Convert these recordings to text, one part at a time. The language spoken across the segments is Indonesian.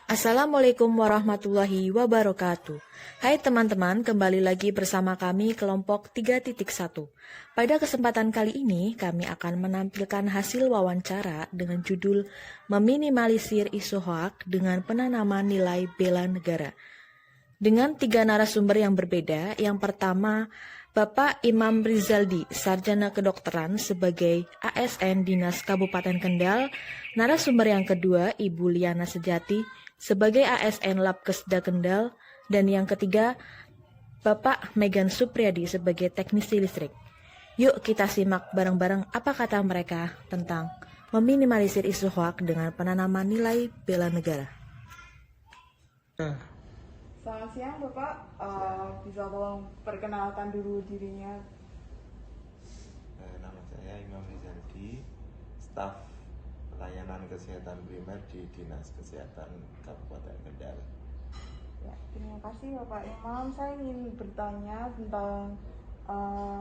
Assalamualaikum warahmatullahi wabarakatuh. Hai teman-teman, kembali lagi bersama kami kelompok 3.1. Pada kesempatan kali ini, kami akan menampilkan hasil wawancara dengan judul Meminimalisir Isu Hoak dengan Penanaman Nilai Bela Negara. Dengan 3 narasumber yang berbeda. Yang pertama, Bapak Imam Rizaldi, Sarjana Kedokteran sebagai ASN Dinas Kabupaten Kendal. Narasumber yang kedua, Ibu Liana Sejati sebagai ASN Labkesda Kendal. Dan yang ketiga, Bapak Megan Supriyadi sebagai teknisi listrik. Yuk kita simak bareng-bareng apa kata mereka tentang meminimalisir isu hoak dengan penanaman nilai bela negara. Selamat siang Bapak, bisa tolong perkenalkan dulu dirinya? Nama saya Imam Rizaldi, staf pelayanan kesehatan primer di Dinas Kesehatan Kabupaten Kendal. Ya, terima kasih Bapak Imam. Saya ingin bertanya tentang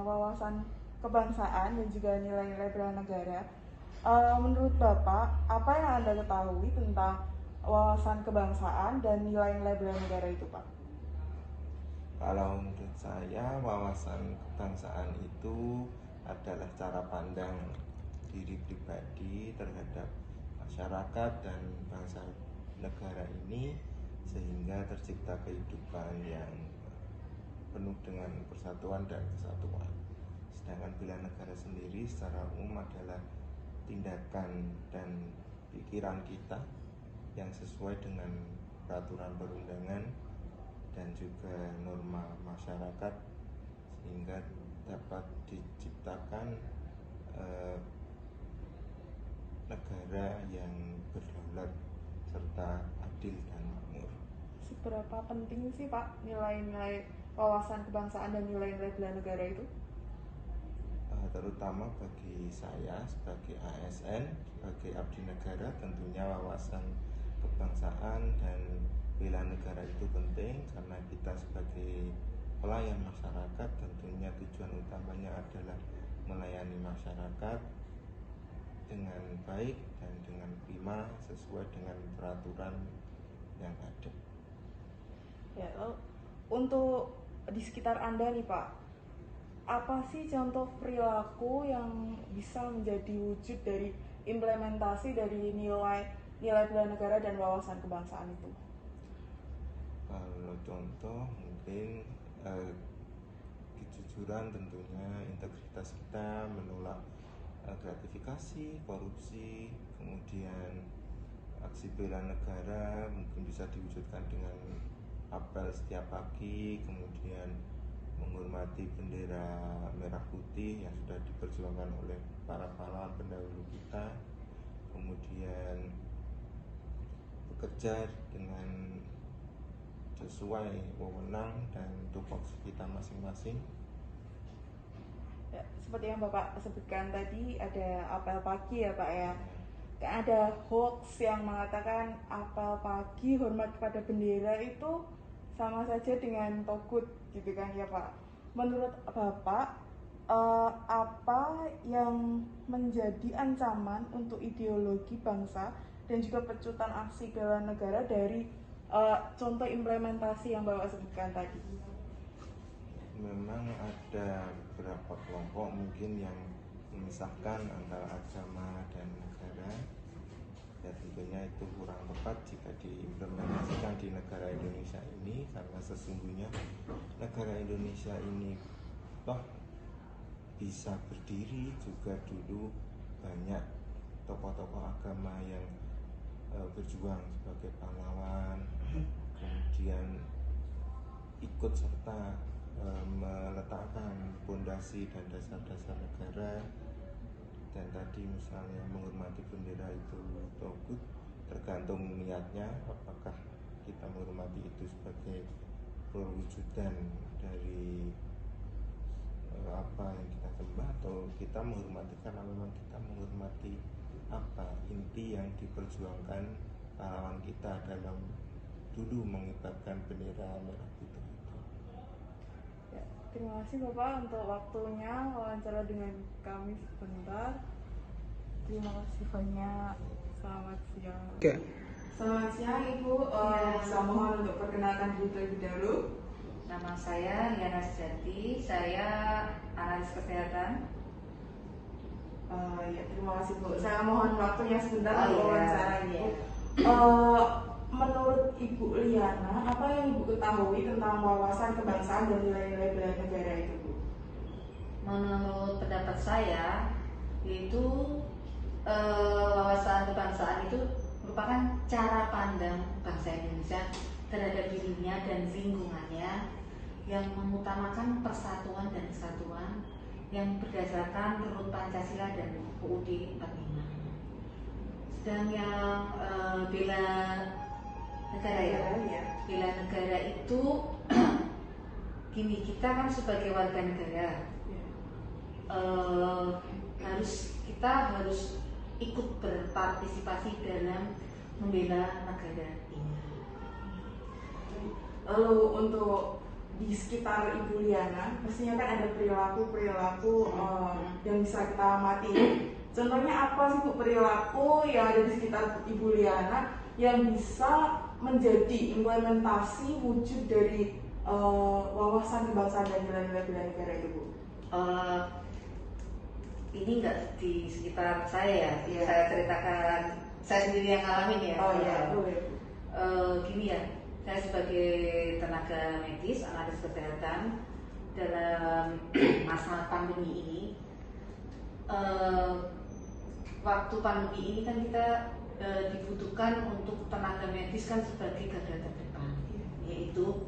wawasan kebangsaan dan juga nilai-nilai bela negara. Menurut Bapak, apa yang Anda ketahui tentang wawasan kebangsaan dan nilai-nilai bela negara itu, Pak? Kalau menurut saya, wawasan kebangsaan itu adalah cara pandang diri pribadi terhadap masyarakat dan bangsa negara ini, sehingga tercipta kehidupan yang penuh dengan persatuan dan kesatuan. Sedangkan bela negara sendiri secara umum adalah tindakan dan pikiran kita yang sesuai dengan peraturan perundangan dan juga norma masyarakat, sehingga dapat diciptakan negara yang berdaulat serta adil dan makmur. Seberapa penting sih Pak nilai-nilai wawasan kebangsaan dan nilai-nilai bela negara itu? Terutama bagi saya sebagai ASN, sebagai abdi negara, tentunya wawasan kebangsaan dan bela negara itu penting, karena kita sebagai pelayan masyarakat tentunya tujuan utamanya adalah melayani masyarakat dengan baik dan dengan prima sesuai dengan peraturan yang ada. Ya, lalu untuk di sekitar Anda nih Pak, apa sih contoh perilaku yang bisa menjadi wujud dari implementasi dari nilai bela negara dan wawasan kebangsaan itu? Kalau contoh mungkin kejujuran, tentunya integritas kita, menolak gratifikasi, korupsi, kemudian aksi bela negara mungkin bisa diwujudkan dengan apel setiap pagi, kemudian menghormati bendera merah putih yang sudah diperjuangkan oleh para pahlawan pendahulu kita, kemudian bekerja dengan sesuai wewenang dan tupoksi kita masing-masing. Ya, seperti yang Bapak sebutkan tadi, ada apel pagi ya Pak ya. Ada hoax yang mengatakan apel pagi hormat kepada bendera itu sama saja dengan togut gitu kan ya Pak. Menurut Bapak, apa yang menjadi ancaman untuk ideologi bangsa dan juga pecutan aksi bela negara dari contoh implementasi yang Bapak sebutkan tadi? Memang ada beberapa kelompok mungkin yang memisahkan antara agama dan negara. Ya, tentunya itu kurang tepat jika diimplementasikan di negara Indonesia ini, karena sesungguhnya negara Indonesia ini toh bisa berdiri juga dulu banyak tokoh-tokoh agama yang berjuang sebagai pahlawan, kemudian ikut serta meletakkan pondasi dan dasar-dasar negara. Dan tadi misalnya menghormati bendera itu togut, tergantung niatnya, apakah kita menghormati itu sebagai perwujudan dari apa yang kita sembah, atau kita menghormati karena memang kita menghormati apa inti yang diperjuangkan pahlawan kita dalam dulu mengibarkan bendera merah putih itu. Ya, terima kasih Bapak untuk waktunya wawancara dengan kami sebentar. Terima kasih banyak. Selamat siang. Oke. Selamat siang Ibu, saya mohon untuk perkenalkan diri terlebih dahulu. Nama saya Liana Sejati, saya analis kesehatan. Ya, terima kasih Bu. Saya mohon waktunya sebentar Oh, untuk iya. wawancara Ibu. Menurut Ibu Liana, apa yang Ibu ketahui tentang wawasan kebangsaan dan nilai-nilai bela negara itu Bu? Menurut pendapat saya, yaitu wawasan kebangsaan itu merupakan cara pandang bangsa Indonesia terhadap dirinya dan lingkungannya yang mengutamakan persatuan dan kesatuan yang berdasarkan Runut Pancasila dan UUD 45. Sedang yang bela negara ya. Bela negara itu gini, kita kan sebagai warga negara kita harus ikut berpartisipasi dalam membela negara ini. Lalu untuk di sekitar Ibu Liana, pastinya kan ada perilaku-perilaku yang bisa kita amati. Contohnya apa sih Bu perilaku yang ada di sekitar Ibu Liana yang bisa menjadi implementasi wujud dari wawasan kebangsaan dan nilai-nilai bela negara itu Bu? Ini enggak di sekitar saya ya, Iya. saya ceritakan saya sendiri yang ngalamin ya. Oh iya, boleh. Gini ya, saya sebagai tenaga medis, analis kesehatan dalam masa pandemi ini, waktu pandemi ini kan kita dibutuhkan untuk tenaga medis kan sebagai garda terdepan, yaitu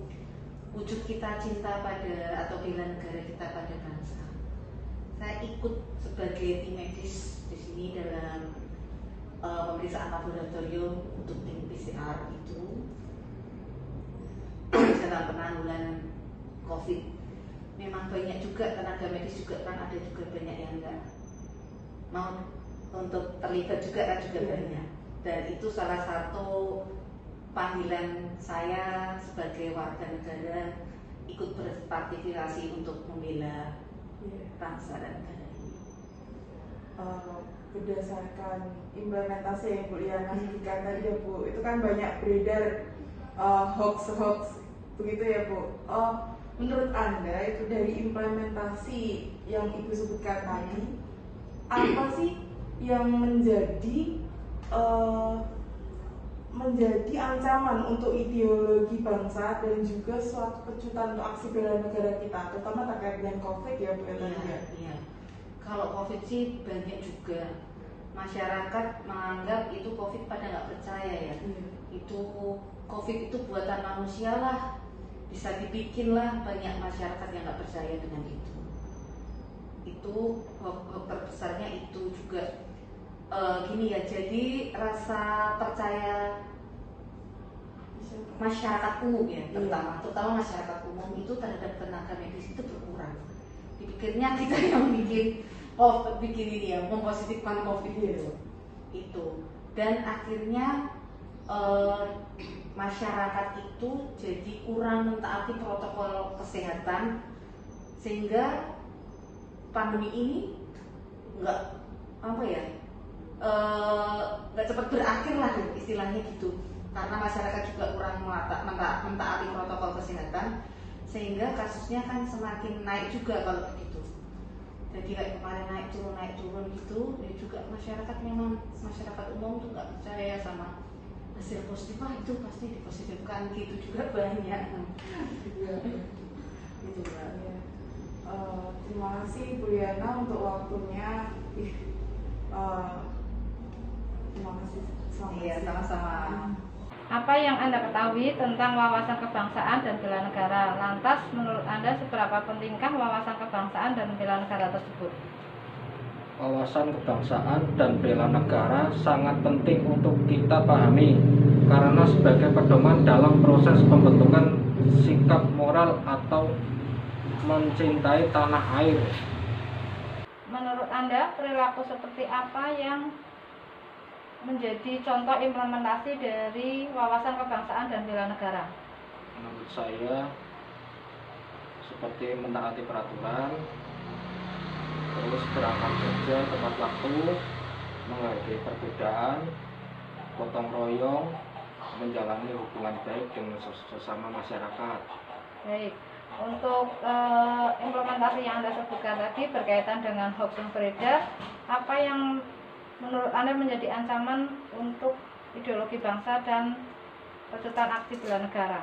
wujud kita cinta pada atau bela negara kita pada bangsa. Saya ikut sebagai tim medis di sini dalam pemeriksaan laboratorium untuk tim PCR itu dalam penanggulangan COVID. Memang banyak juga tenaga medis juga kan, ada juga banyak yang enggak mau untuk terlibat juga kan juga banyak. Dan itu salah satu panggilan saya sebagai warga negara ikut berpartisipasi untuk membela bangsa dan negara ini. Berdasarkan implementasi yang Bu Liana sebutkan tadi ya Bu, itu kan banyak beredar hoax begitu ya Bu. Menurut Anda itu dari implementasi yang Ibu sebutkan tadi, apa sih yang menjadi ancaman untuk ideologi bangsa dan juga suatu pecutan untuk aksi bela negara kita, terutama terkait dengan COVID ya Bu ya tadi ya? Iya. Kalau COVID sih banyak juga masyarakat menganggap itu COVID pada nggak percaya ya. Itu COVID itu buatan manusia lah, bisa dibikin lah, banyak masyarakat yang nggak percaya dengan itu. Itu hoax terbesarnya itu juga gini ya, jadi rasa percaya masyarakat umum ya, terutama masyarakat umum itu terhadap tenaga medis itu berkurang. Dipikirnya kita yang bikin ini ya, mempositifkan COVID itu. Dan akhirnya masyarakat itu jadi kurang mentaati protokol kesehatan, sehingga pandemi ini nggak cepat berakhir lah istilahnya gitu, karena masyarakat juga kurang mentaati protokol kesehatan, sehingga kasusnya kan semakin naik juga kalau begitu. Jadi kayak kemarin naik turun gitu, dan juga masyarakat umum tuh nggak percaya sama hasil positif, itu pasti dipositifkan gitu juga banyak. Gitu Mbak. Terima kasih Bu Liana untuk waktunya. Terima kasih. Iya, sama-sama. Apa yang Anda ketahui tentang wawasan kebangsaan dan bela negara? Lantas, menurut Anda seberapa pentingkah wawasan kebangsaan dan bela negara tersebut? Wawasan kebangsaan dan bela negara sangat penting untuk kita pahami karena sebagai pedoman dalam proses pembentukan sikap moral atau mencintai tanah air. Menurut Anda, perilaku seperti apa yang menjadi contoh implementasi dari wawasan kebangsaan dan bela negara? Menurut saya seperti mentaati peraturan, terus berangkat kerja tepat waktu, menghargai perbedaan, gotong royong, menjalani hubungan baik dengan sesama masyarakat. Baik, untuk implementasi yang Anda sebutkan tadi berkaitan dengan hoax yang beredar, apa yang menurut Anda menjadi ancaman untuk ideologi bangsa dan percutan aksi bela negara?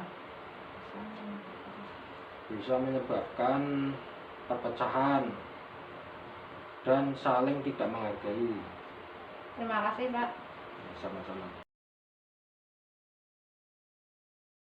Bisa menyebabkan perpecahan dan saling tidak menghargai. Terima kasih, Pak. Sama-sama.